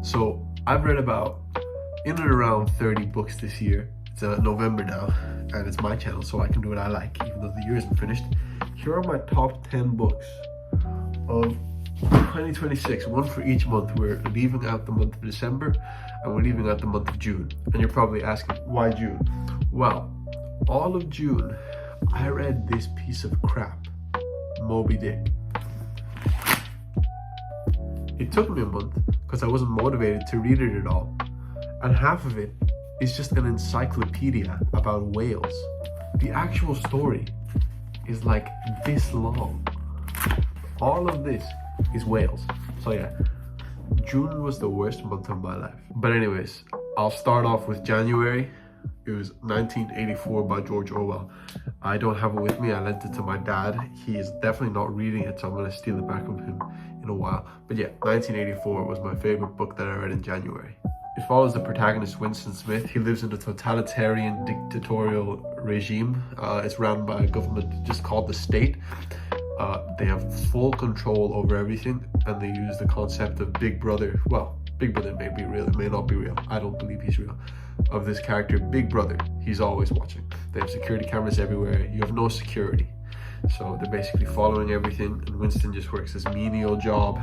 So I've read about in and around 30 books this year. It's November now, and it's my channel, so I can do what I like, even though the year isn't finished. Here are my top 10 books of 2026, one for each month. We're leaving out the month of December, and we're leaving out the month of June. And you're probably asking, why June? Well, all of June, I read this piece of crap, Moby Dick. It took me a month because I wasn't motivated to read it at all. And half of it is just an encyclopedia about whales. The actual story is like this long. All of this is whales. So yeah, June was the worst month of my life. But anyways, I'll start off with January. It was 1984 by George Orwell. I don't have it with me. I lent it to my dad. He is definitely not reading it, so I'm going to steal it back from him in a while. But yeah, 1984 was my favorite book that I read in January. It follows the protagonist, Winston Smith. He lives in a totalitarian dictatorial regime. It's run by a government just called the state. They have full control over everything, and they use the concept of Big Brother. Well, Big Brother may be real, it may not be real. I don't believe he's real. Of this character, Big Brother, he's always watching. They have security cameras everywhere. You have no security. So they're basically following everything, and Winston just works this menial job,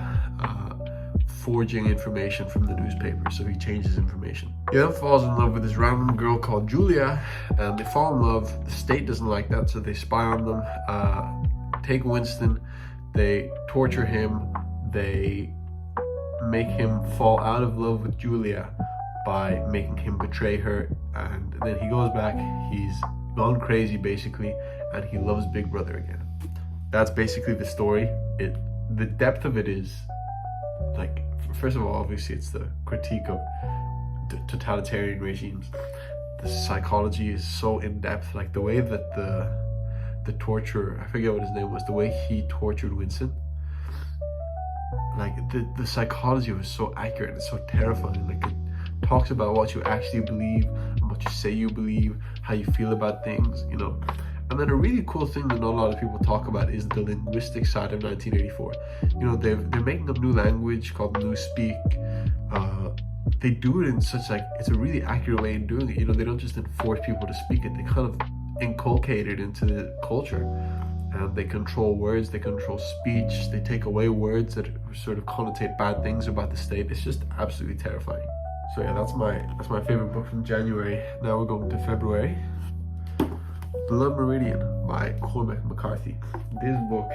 forging information from the newspaper, so he changes information. He then falls in love with this random girl called Julia, and they fall in love. The state doesn't like that, so they spy on them, take Winston, they torture him, they make him fall out of love with Julia by making him betray her, and then he goes back, he's gone crazy basically, and he loves Big Brother again. That's basically the story. The depth of it is, like, first of all, obviously it's the critique of the totalitarian regimes. The psychology is so in-depth, like the way that the torturer, I forget what his name was, the way he tortured Winston, like the psychology was so accurate and so terrifying. Like it talks about what you actually believe and what you say you believe, how you feel about things, you know. And then a really cool thing that not a lot of people talk about is the linguistic side of 1984. You know, they're making a new language called Newspeak. They do it in such, like, it's a really accurate way of doing it. You know, they don't just enforce people to speak it, they kind of inculcate it into the culture. And they control words, they control speech, they take away words that sort of connotate bad things about the state. It's just absolutely terrifying. So yeah, that's my favorite book from January. Now we're going to February. Blood Meridian by Cormac McCarthy. This book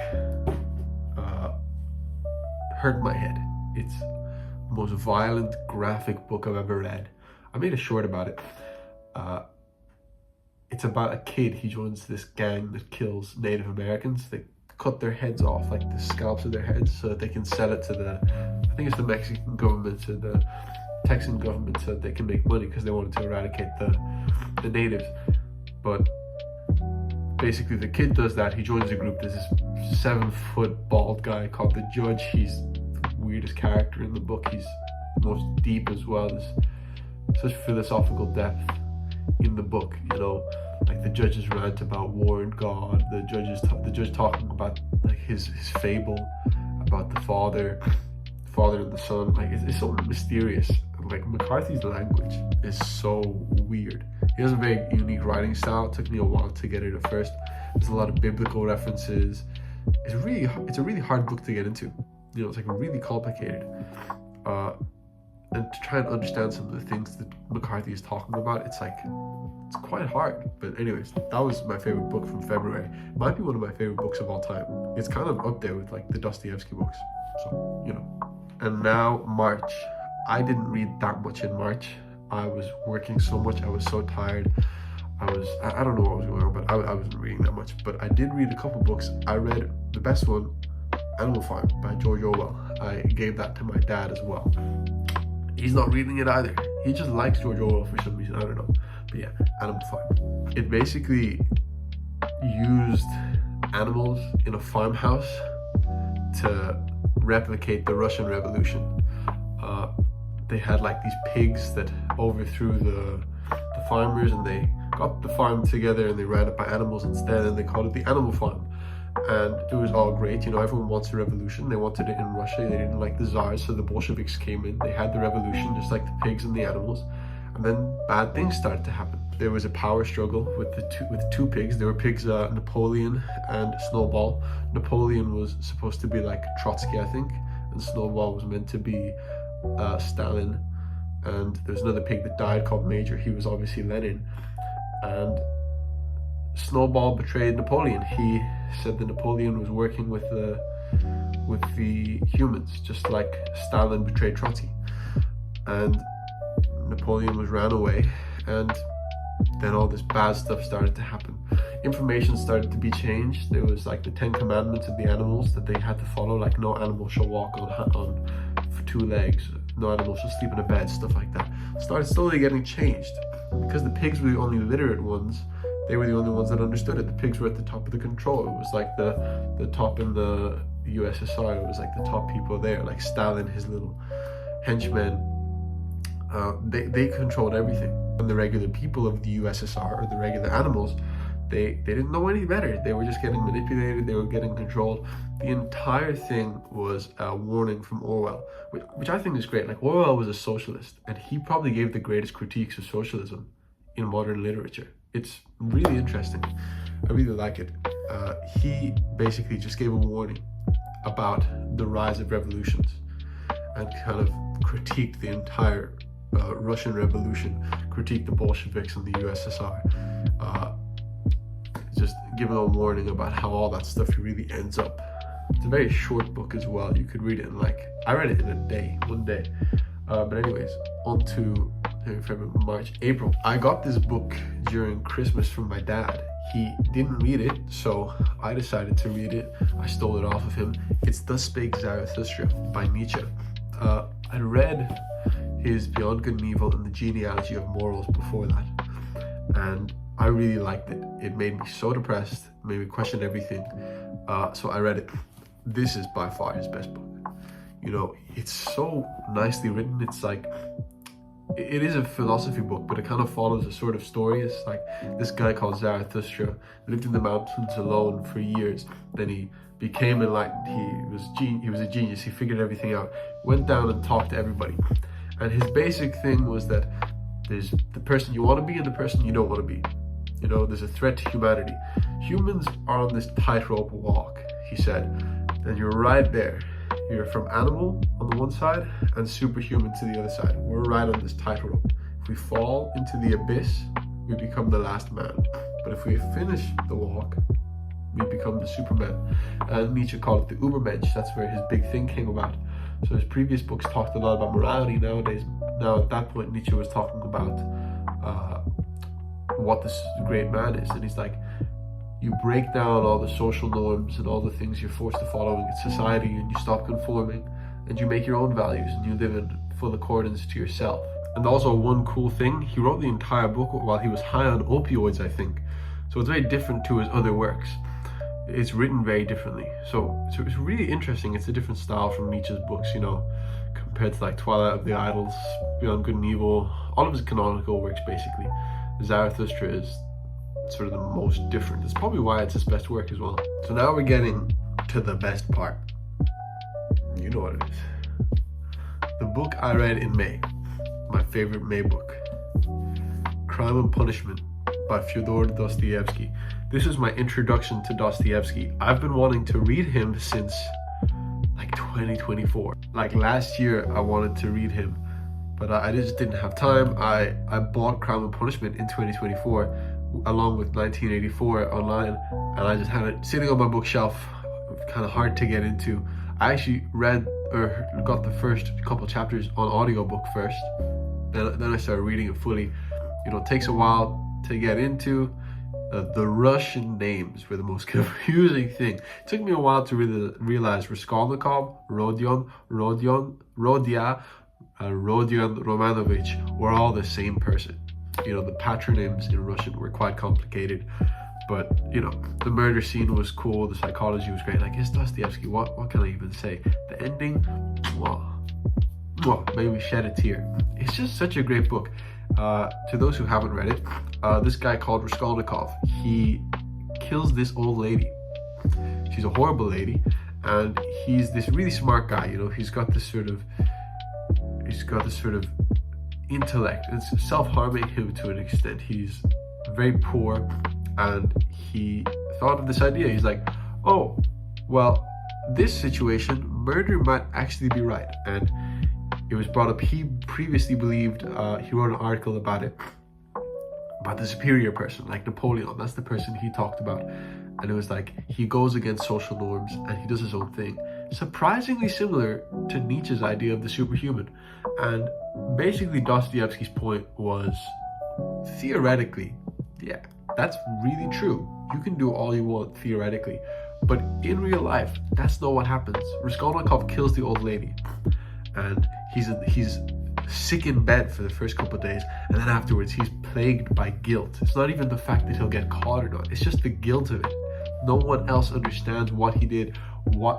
hurt my head. It's the most violent, graphic book I've ever read. I made a short about it. It's about a kid. He joins this gang that kills Native Americans. They cut their heads off, like the scalps of their heads, so that they can sell it to I think it's the Mexican government, to the Texan government, so that they can make money, because they wanted to eradicate the natives. But basically the kid does that. He joins a group. There's this 7-foot bald guy called the Judge. He's the weirdest character in the book. He's most deep as well. There's such philosophical depth in the book, you know, like the Judge's rant about war and God, the judge talking about like his fable about the father and the son. Like it's so mysterious. Like McCarthy's language is so weird. He has a very unique writing style. It took me a while to get it at first. There's a lot of biblical references. It's a really hard book to get into. You know, it's like really complicated. And to try and understand some of the things that McCarthy is talking about, it's quite hard. But anyways, that was my favorite book from February. It might be one of my favorite books of all time. It's kind of up there with like the Dostoevsky books. So, you know. And now March. I didn't read that much in March. I was working so much. I was so tired. I don't know what was going on, but I wasn't reading that much. But I did read a couple books. I read the best one, Animal Farm by George Orwell. I gave that to my dad as well. He's not reading it either. He just likes George Orwell for some reason. I don't know. But yeah, Animal Farm. It basically used animals in a farmhouse to replicate the Russian Revolution. They had like these pigs that overthrew the farmers, and they got the farm together and they ran it by animals instead, and they called it the Animal Farm. and it was all great. You know, everyone wants a revolution. They wanted it in Russia. They didn't like the Tsars, so the Bolsheviks came in. They had the revolution, just like the pigs and the animals. And then bad things started to happen. There was a power struggle with two pigs. There were pigs, Napoleon and Snowball. Napoleon was supposed to be like Trotsky, I think, and Snowball was meant to be Stalin. And there's another pig that died called Major. He was obviously Lenin. And Snowball betrayed Napoleon. He said that Napoleon was working with the humans, just like Stalin betrayed Trotsky. And Napoleon was ran away, and then all this bad stuff started to happen. Information started to be changed. There was like the 10 commandments of the animals that they had to follow, like no animal shall walk on for 2 legs, no animal shall sleep in a bed, stuff like that. Started slowly getting changed because the pigs were the only literate ones. They were the only ones that understood it. The pigs were at the top of the control. It was like the top in the USSR. It was like the top people there, like Stalin, his little henchmen. They controlled everything. And the regular people of the USSR, or the regular animals, they didn't know any better. They were just getting manipulated. They were getting controlled. The entire thing was a warning from Orwell, which I think is great. Like, Orwell was a socialist, and he probably gave the greatest critiques of socialism in modern literature. It's really interesting. I really like it. He basically just gave a warning about the rise of revolutions and kind of critiqued the entire Russian Revolution, critiqued the Bolsheviks and the USSR, just giving a warning about how all that stuff really ends up. It's a very short book as well. You could read it in I read it in one day. But anyways, on to February, March, April. I got this book during Christmas from my dad. He didn't read it, so I decided to read it. I stole it off of him. It's Thus Spake Zarathustra by Nietzsche. I read his Beyond Good and Evil and the Genealogy of Morals before that, and I really liked it. It made me so depressed, made me question everything. So I read it. This is by far his best book. You know, it's so nicely written. It's like, it is a philosophy book, but it kind of follows a sort of story. It's like this guy called Zarathustra lived in the mountains alone for years. Then he became enlightened. He was a genius. He figured everything out. Went down and talked to everybody. And his basic thing was that there's the person you want to be and the person you don't want to be. You know, there's a threat to humanity. Humans are on this tightrope walk, he said, and you're right there. You're from animal on the one side and superhuman to the other side. We're right on this tightrope. If we fall into the abyss, we become the last man. But if we finish the walk, we become the Superman. And Nietzsche called it the Ubermensch. That's where his big thing came about. So his previous books talked a lot about morality. Now at that point, Nietzsche was talking about what this great man is. And he's like, you break down all the social norms and all the things you're forced to follow in society, and you stop conforming, and you make your own values, and you live in full accordance to yourself. And also, one cool thing, he wrote the entire book while he was high on opioids, I think. So it's very different to his other works. It's written very differently. So it's really interesting. It's a different style from Nietzsche's books, you know, compared to like Twilight of the Idols, Beyond Good and Evil, all of his canonical works basically. Zarathustra is sort of the most different. It's probably why it's his best work as well. So now we're getting to the best part. You know what it is. The book I read in May, my favorite May book, Crime and Punishment by Fyodor Dostoevsky. This is my introduction to Dostoevsky. I've been wanting to read him since like 2024. Like last year I wanted to read him, but I just didn't have time. I bought Crime and Punishment in 2024 along with 1984 online, and I just had it sitting on my bookshelf, kind of hard to get into. I actually read or got the first couple chapters on audiobook first, then I started reading it fully. You know, it takes a while to get into. The Russian names were the most confusing thing. It took me a while to realize Raskolnikov, Rodion Romanovich were all the same person. You know, the patronyms in Russian were quite complicated, but you know, the murder scene was cool, the psychology was great. Like, it's Dostoevsky, what can I even say? The ending, made me shed a tear. It's just such a great book. To those who haven't read it, this guy called Raskolnikov, he kills this old lady She's a horrible lady, and he's this really smart guy. You know, he's got this sort of intellect. It's self-harming him to an extent. He's very poor, and he thought of this idea. He's like, oh, well, this situation, murder might actually be right. And it was brought up, he previously believed, he wrote an article about it, about the superior person, like Napoleon. That's the person he talked about. And it was like, he goes against social norms and he does his own thing. Surprisingly similar to Nietzsche's idea of the superhuman. And basically Dostoevsky's point was, theoretically, yeah, that's really true. You can do all you want theoretically, but in real life, that's not what happens. Raskolnikov kills the old lady, and he's sick in bed for the first couple of days, and then afterwards he's plagued by guilt. It's not even the fact that he'll get caught or not, it's just the guilt of it. No one else understands what he did,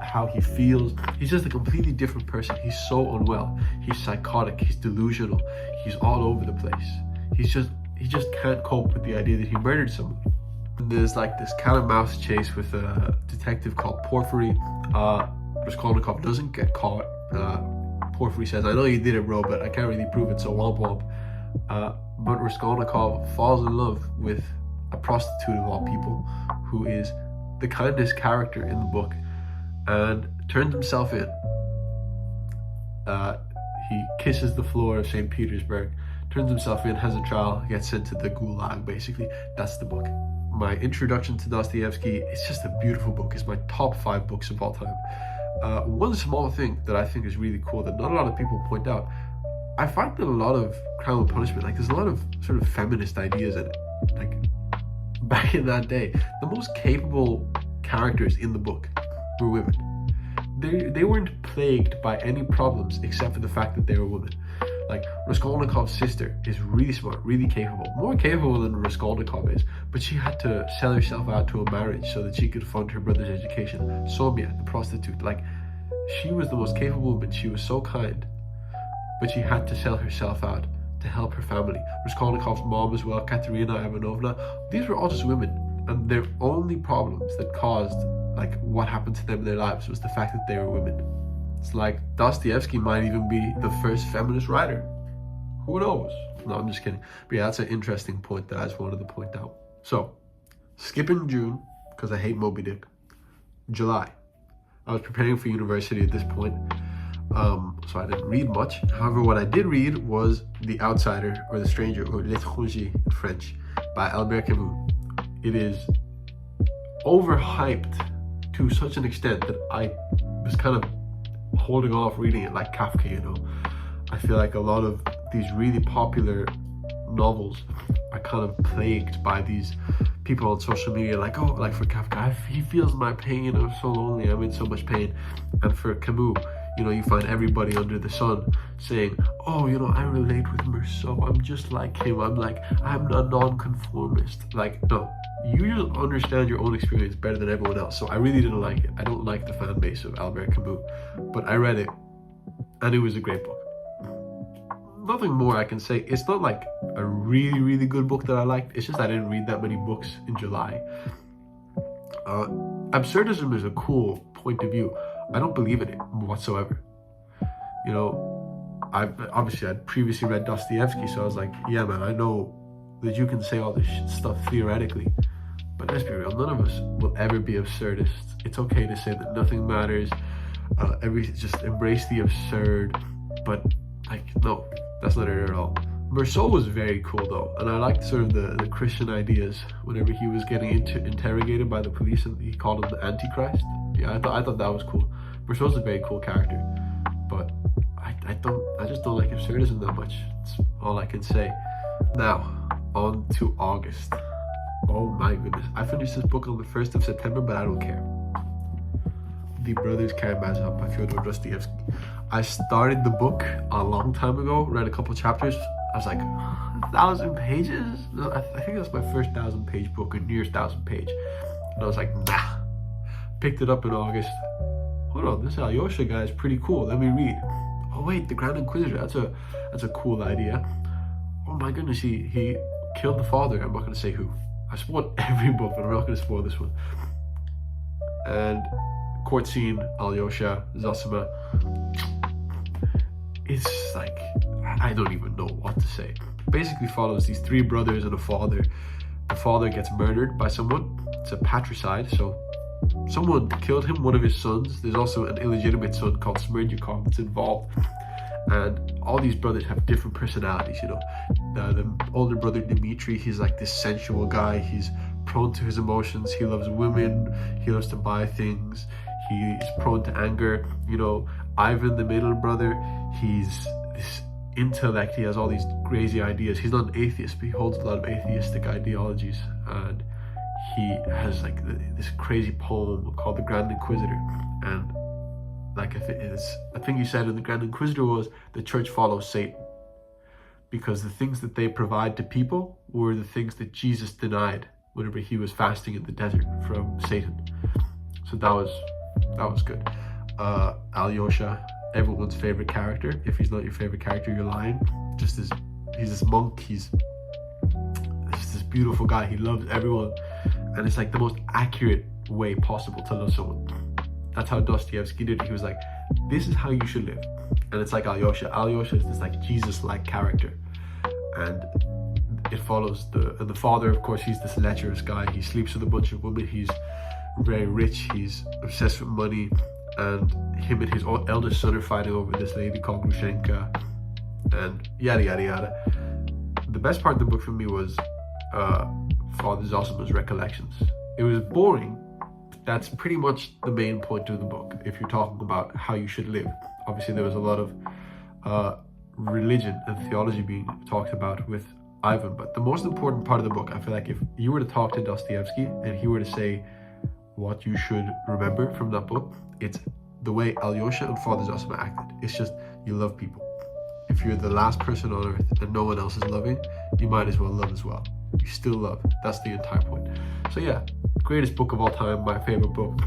how he feels. He's just a completely different person. He's so unwell. He's psychotic, he's delusional, he's all over the place. He just can't cope with the idea that he murdered someone. There's like this cat and mouse chase with a detective called Porfiry. Raskolnikov doesn't get caught. Porfiry says, I know you did it, bro, but I can't really prove it, so womp womp. But Raskolnikov falls in love with a prostitute of all people, who is the kindest character in the book, and turns himself in. He kisses the floor of St. Petersburg, turns himself in, has a trial, gets sent to the gulag, basically. That's the book. My introduction to Dostoevsky, it's just a beautiful book. It's my top 5 books of all time. One small thing that I think is really cool that not a lot of people point out, I find that a lot of Crime and Punishment, like there's a lot of sort of feminist ideas in it. Like back in that day, the most capable characters in the book were women. They weren't plagued by any problems except for the fact that they were women. Like Raskolnikov's sister is really smart, really capable, more capable than Raskolnikov is, but she had to sell herself out to a marriage so that she could fund her brother's education. Somia, the prostitute, like she was the most capable woman. She was so kind, but she had to sell herself out to help her family. Raskolnikov's mom as well, Katerina Ivanovna, these were all just women, and their only problems that caused like what happened to them in their lives was the fact that they were women. It's like Dostoevsky might even be the first feminist writer. Who knows? No, I'm just kidding. But yeah, that's an interesting point that I just wanted to point out. So, skipping June, because I hate Moby Dick. July. I was preparing for university at this point, so I didn't read much. However, what I did read was The Outsider, or The Stranger, or L'étranger in French, by Albert Camus. It is overhyped to such an extent that I was kind of holding off reading it, like Kafka, you know. I feel like a lot of these really popular novels are kind of plagued by these people on social media, like, oh, like for Kafka, he feels my pain, I'm so lonely, I'm in so much pain. And for Camus, you know, you find everybody under the sun saying, oh, you know, I relate with Meursault, I'm just like him, I'm a non-conformist. Like, no, you just understand your own experience better than everyone else. So I really didn't like it. I don't like the fan base of Albert Camus, but I read it and it was a great book. Nothing more I can say. It's not like a really, really good book that I liked. It's just I didn't read that many books in July. Absurdism is a cool point of view. I don't believe in it whatsoever. You know, I'd previously read Dostoevsky, so I was like, yeah, man, I know that you can say all this stuff theoretically, but let's be real, none of us will ever be absurdists. It's okay to say that nothing matters, just embrace the absurd, but like, no, that's not it at all. Meursault was very cool though, and I liked sort of the Christian ideas whenever he was getting interrogated by the police and he called him the Antichrist. Yeah, I thought that was cool. Meursault's a very cool character, but I just don't like absurdism that much. That's all I can say. Now, on to August. Oh my goodness. I finished this book on the 1st of September, but I don't care. The Brothers Karamazov by Fyodor Dostoevsky. I started the book a long time ago, read a couple chapters. I was like, 1,000 pages? I think that's my first 1,000-page book, or nearest 1,000-page. And I was like, nah. Picked it up in August. Hold on, this Alyosha guy is pretty cool. Let me read. Oh wait, the Grand Inquisitor. That's a cool idea. Oh my goodness, he killed the father. I'm not going to say who. I spoiled every book, but I'm not going to spoil this one. and court scene, Alyosha, Zosima. It's like, I don't even know what to say. Basically follows these three brothers and a father. The father gets murdered by someone. It's a patricide, so someone killed him, one of his sons. There's also an illegitimate son called Smerdyakov that's involved. And all these brothers have different personalities, you know. The older brother Dmitri, he's like this sensual guy. He's prone to his emotions. He loves women. He loves to buy things. He's prone to anger. You know, Ivan, the middle brother, he's this intellect. He has all these crazy ideas. He's not an atheist, but he holds a lot of atheistic ideologies. And he has like this crazy poem called The Grand Inquisitor. And like a thing he said in The Grand Inquisitor was, the church follows Satan because the things that they provide to people were the things that Jesus denied whenever he was fasting in the desert from Satan. So that was good. Alyosha, everyone's favorite character. If he's not your favorite character, you're lying. He's this monk. He's this beautiful guy. He loves everyone, and it's like the most accurate way possible to love someone. That's how Dostoevsky did it. He was like, this is how you should live. And it's like Alyosha. Alyosha is this like Jesus-like character. And it follows the father, of course, he's this lecherous guy. He sleeps with a bunch of women. He's very rich. He's obsessed with money. And him and his eldest son are fighting over this lady called Grushenka. And yada, yada, yada. The best part of the book for me was Father Zosima's recollections. It was boring. That's pretty much the main point of the book, if you're talking about how you should live. Obviously, there was a lot of religion and theology being talked about with Ivan, but the most important part of the book, I feel like if you were to talk to Dostoevsky and he were to say what you should remember from that book, it's the way Alyosha and Father Zosima acted. It's just, you love people. If you're the last person on earth and no one else is loving, you might as well love as well. You still love. That's the entire point. So yeah, greatest book of all time, my favorite book.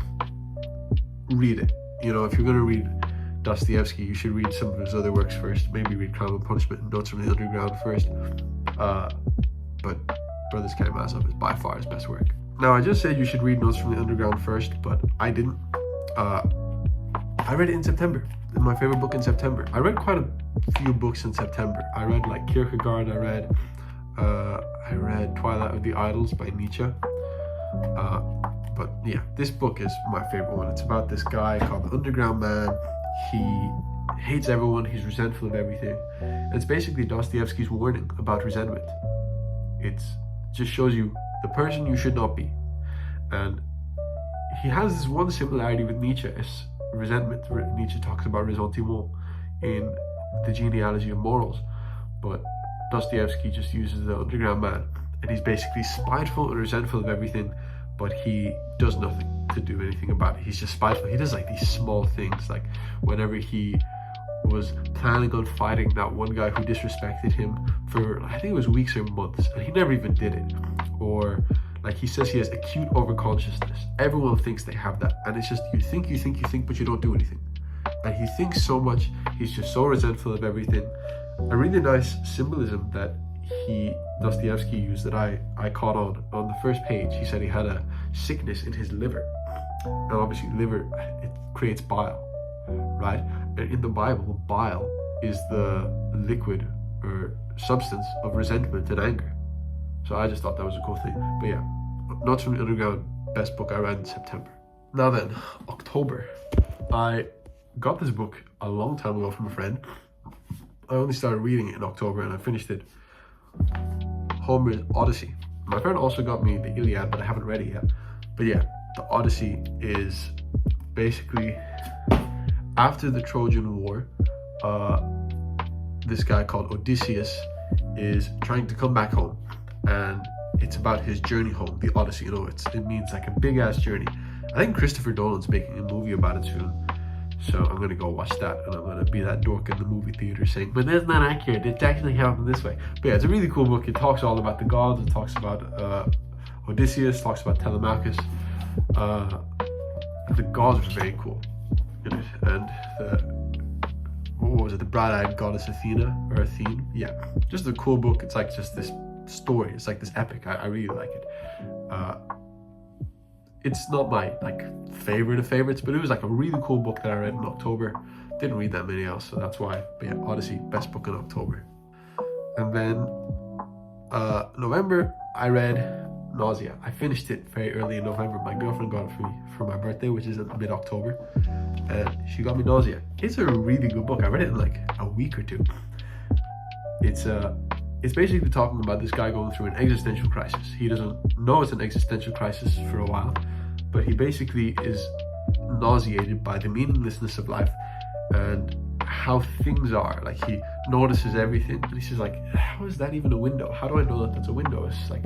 Read it. You know, if you're going to read Dostoevsky, you should read some of his other works first. Maybe read Crime and Punishment and Notes from the Underground first. But Brothers Karamazov is by far his best work. Now, I just said you should read Notes from the Underground first, but I didn't. I read it in September. My favorite book in September. I read quite a few books in September. I read like Kierkegaard. I read Twilight of the Idols by Nietzsche. But yeah, this book is my favorite one. It's about this guy called the Underground Man. He hates everyone. He's resentful of everything. And it's basically Dostoevsky's warning about resentment. It just shows you the person you should not be. And he has this one similarity with Nietzsche. It's resentment. Nietzsche talks about ressentiment in The Genealogy of Morals. But Dostoevsky just uses the Underground Man. And he's basically spiteful and resentful of everything, but he does nothing to do anything about it. He's just spiteful. He does like these small things, like whenever he was planning on fighting that one guy who disrespected him for, I think it was weeks or months, and he never even did it. Or like he says he has acute overconsciousness. Everyone thinks they have that, and it's just you think, but you don't do anything. And he thinks so much. He's just so resentful of everything. A really nice symbolism that Dostoevsky used that I caught on the first page. He said he had a sickness in his liver, and obviously liver, it creates bile, right? And in the Bible, bile is the liquid or substance of resentment and anger. So I just thought that was a cool thing. But yeah, Notes from the Underground, best book I read in September. Now then, October. I got this book a long time ago from a friend. I only started reading it in October and I finished it. Homer's Odyssey. My friend also got me the Iliad, but I haven't read it yet. But yeah, the Odyssey is basically after the Trojan War. This guy called Odysseus is trying to come back home, and it's about his journey home, the Odyssey. You know, it means like a big ass journey. I think Christopher Nolan's making a movie about it soon. So I'm gonna go watch that, and I'm gonna be that dork in the movie theater saying, but that's not accurate, it actually happened this way. But yeah, it's a really cool book. It talks all about the gods. It talks about Odysseus, talks about Telemachus. The gods are very cool in it. And the bright-eyed goddess Athena, or Athene. Yeah, just a cool book. It's like just this story. It's like this epic. I really like it. it's not my like favorite of favorites, but it was like a really cool book that I read in October. Didn't read that many else, so that's why. But yeah, Odyssey, best book in October. And then November, I read Nausea. I finished it very early in November. My girlfriend got it for me for my birthday, which is in mid-October, and she got me Nausea. It's a really good book. I read it in like a week or two. It's basically talking about this guy going through an existential crisis. He doesn't know it's an existential crisis for a while, but he basically is nauseated by the meaninglessness of life and how things are. Like, he notices everything, and he says, like, how is that even a window? How do I know that that's a window? It's like,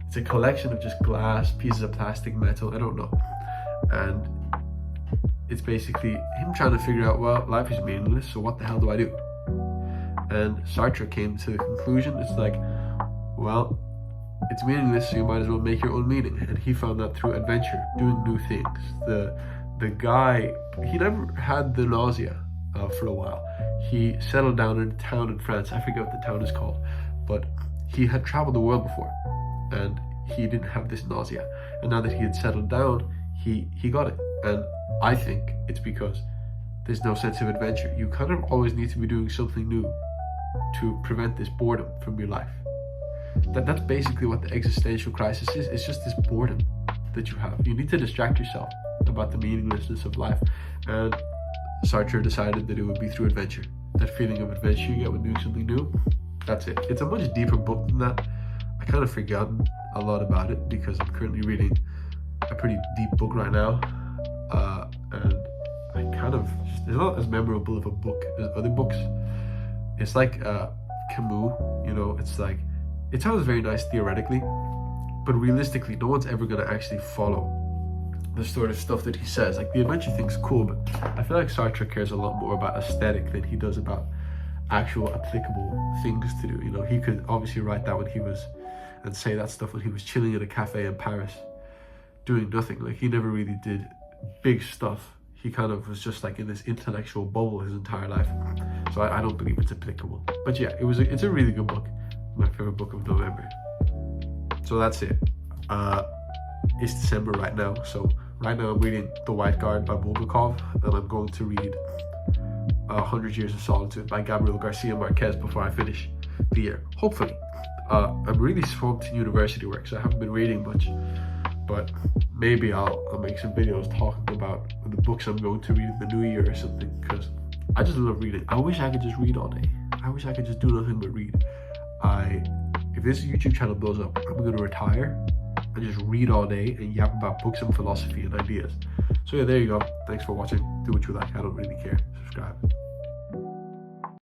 it's a collection of just glass, pieces of plastic, metal, I don't know. And it's basically him trying to figure out, well, life is meaningless, so what the hell do I do? And Sartre came to the conclusion, it's like, well, it's meaningless, so you might as well make your own meaning. And he found that through adventure, doing new things. The guy, he never had the nausea for a while. He settled down in a town in France, I forget what the town is called, but he had traveled the world before, and he didn't have this nausea. And now that he had settled down, he got it. And I think it's because there's no sense of adventure. You kind of always need to be doing something new to prevent this boredom from your life. That's basically what the existential crisis is. It's just this boredom that you have. You need to distract yourself about the meaninglessness of life. And Sartre decided that it would be through adventure. That feeling of adventure you get when doing something new, that's it. It's a much deeper book than that. I kind of forgotten a lot about it because I'm currently reading a pretty deep book right now. And I kind of, it's not as memorable of a book as other books. It's like Camus, you know, it's like, it sounds very nice theoretically, but realistically, no one's ever going to actually follow the sort of stuff that he says. Like, the adventure thing's cool, but I feel like Sartre cares a lot more about aesthetic than he does about actual applicable things to do. You know, he could obviously write that when he was, and say that stuff when he was chilling at a cafe in Paris, doing nothing. Like, he never really did big stuff. He kind of was just like in this intellectual bubble his entire life. So I don't believe it's applicable. But yeah, it's a really good book. My favorite book of November. So that's it. It's December right now. So right now I'm reading The White Guard by Bulgakov, and I'm going to read 100 Years of Solitude by Gabriel Garcia Marquez before I finish the year. Hopefully. I'm really swamped in university work, so I haven't been reading much. But maybe I'll make some videos talking about the books I'm going to read in the new year or something, because I just love reading. I wish I could just read all day. I wish I could just do nothing but read. If this YouTube channel blows up, I'm going to retire and just read all day and yap about books and philosophy and ideas. So yeah, there you go. Thanks for watching. Do what you like. I don't really care. Subscribe.